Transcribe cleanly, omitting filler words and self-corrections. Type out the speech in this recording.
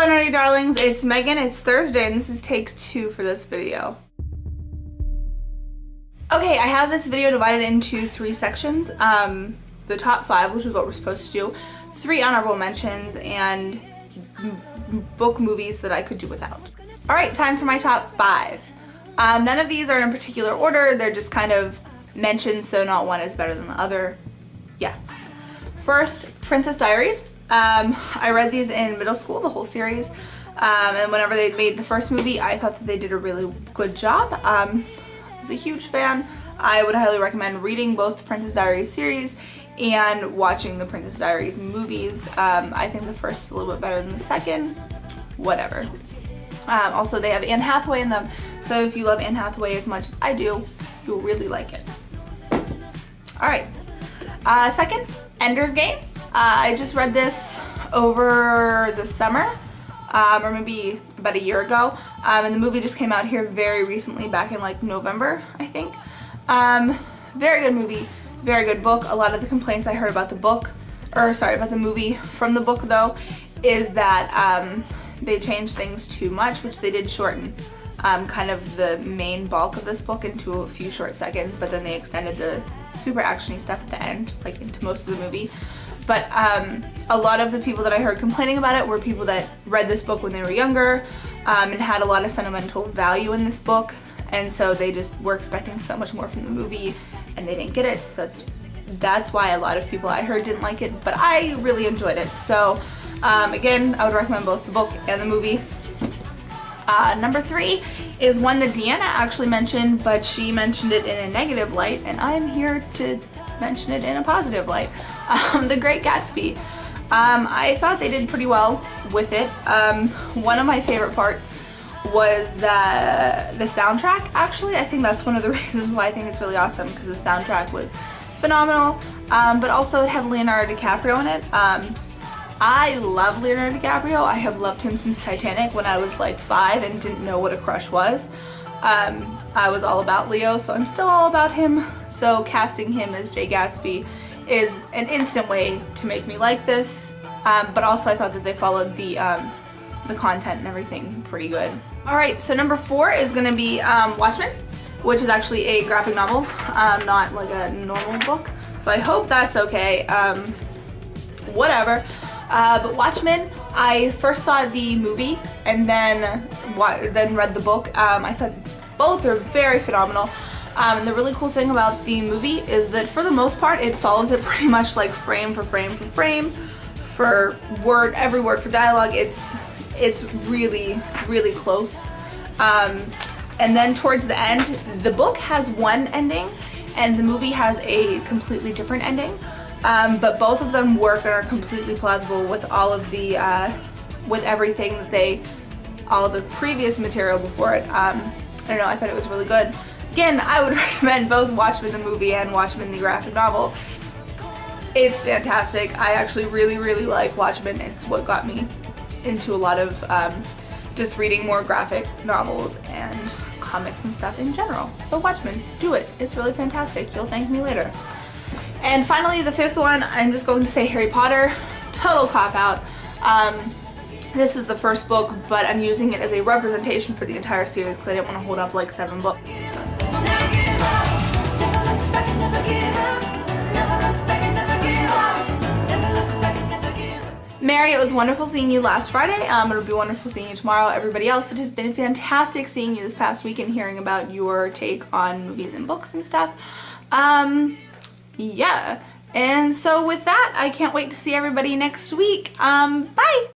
Hello nerdy darlings, it's Megan. It's Thursday and this is take 2 for this video. Okay, I have this video divided into 3 sections. The top 5, which is what we're supposed to do, 3 honorable mentions, and book movies that I could do without. Alright, time for my top 5. None of these are in a particular order, they're just kind of mentioned, so not one is better than the other. Yeah. First, Princess Diaries. I read these in middle school, the whole series, and whenever they made the first movie, I thought that they did a really good job. I was a huge fan. I would highly recommend reading both the Princess Diaries series and watching the Princess Diaries movies. I think the first is a little bit better than the second. Whatever. Also, they have Anne Hathaway in them, so if you love Anne Hathaway as much as I do, you'll really like it. Alright. Second, Ender's Game. I just read this over the summer, or maybe about a year ago, and the movie just came out here very recently, back in like November, I think. Very good movie, very good book. A lot of the complaints I heard about the book, or sorry, about the movie from the book though, is that they changed things too much, which they did shorten kind of the main bulk of this book into a few short seconds, but then they extended the super actiony stuff at the end, like into most of the movie. But a lot of the people that I heard complaining about it were people that read this book when they were younger and had a lot of sentimental value in this book, and so they just were expecting so much more from the movie and they didn't get it, so that's why a lot of people I heard didn't like it, but I really enjoyed it. So again, I would recommend both the book and the movie. Number 3 is one that Deanna actually mentioned, but she mentioned it in a negative light, and I'm here to mention it in a positive light. The Great Gatsby. I thought they did pretty well with it. One of my favorite parts was the soundtrack, actually. I think that's one of the reasons why I think it's really awesome, because the soundtrack was phenomenal, but also it had Leonardo DiCaprio in it. I love Leonardo DiCaprio. I have loved him since Titanic when I was like 5 and didn't know what a crush was. I was all about Leo, so I'm still all about him. So casting him as Jay Gatsby is an instant way to make me like this. But also I thought that they followed the content and everything pretty good. Alright, so number 4 is going to be Watchmen, which is actually a graphic novel, not like a normal book. So I hope that's okay. Whatever. But Watchmen, I first saw the movie and then read the book. I thought both are very phenomenal. And the really cool thing about the movie is that for the most part it follows it pretty much like frame for frame for frame, for word, every word for dialogue. It's really, really close. And then towards the end, the book has one ending and the movie has a completely different ending. But both of them work and are completely plausible with all of the, with everything that all of the previous material before it. I don't know, I thought it was really good. Again, I would recommend both Watchmen the movie and Watchmen the graphic novel. It's fantastic. I actually really, really like Watchmen. It's what got me into a lot of just reading more graphic novels and comics and stuff in general. So Watchmen, do it. It's really fantastic. You'll thank me later. And finally, the 5th one, I'm just going to say Harry Potter. Total cop-out. This is the first book, but I'm using it as a representation for the entire series because I didn't want to hold up like 7 books. Mary, it was wonderful seeing you last Friday. It'll be wonderful seeing you tomorrow. Everybody else, it has been fantastic seeing you this past week and hearing about your take on movies and books and stuff. Yeah. And so with that, I can't wait to see everybody next week. Bye!